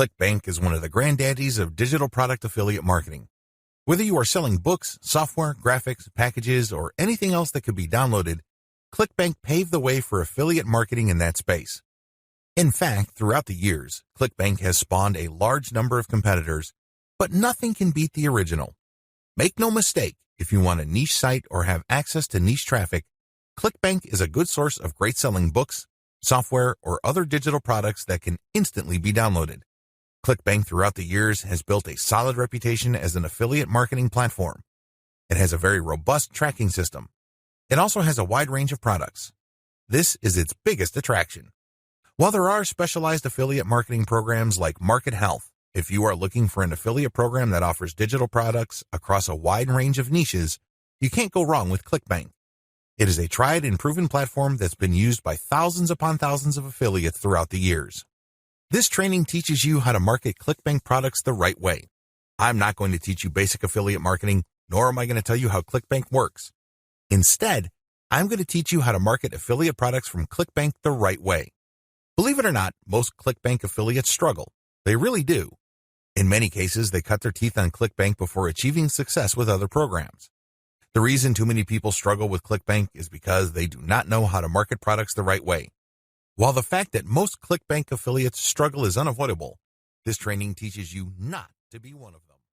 ClickBank is one of the granddaddies of digital product affiliate marketing. Whether you are selling books, software, graphics, packages, or anything else that could be downloaded, ClickBank paved the way for affiliate marketing in that space. In fact, throughout the years, ClickBank has spawned a large number of competitors, but nothing can beat the original. Make no mistake, if you want a niche site or have access to niche traffic, ClickBank is a good source of great selling books, software, or other digital products that can instantly be downloaded. ClickBank throughout the years has built a solid reputation as an affiliate marketing platform. It has a very robust tracking system. It also has a wide range of products. This is its biggest attraction. While there are specialized affiliate marketing programs like Market Health, if you are looking for an affiliate program that offers digital products across a wide range of niches, you can't go wrong with ClickBank. It is a tried and proven platform that's been used by thousands upon thousands of affiliates throughout the years. This training teaches you how to market ClickBank products the right way. I'm not going to teach you basic affiliate marketing, nor am I going to tell you how ClickBank works. Instead, I'm going to teach you how to market affiliate products from ClickBank the right way. Believe it or not, most ClickBank affiliates struggle. They really do. In many cases, they cut their teeth on ClickBank before achieving success with other programs. The reason too many people struggle with ClickBank is because they do not know how to market products the right way. While the fact that most ClickBank affiliates struggle is unavoidable, this training teaches you not to be one of them.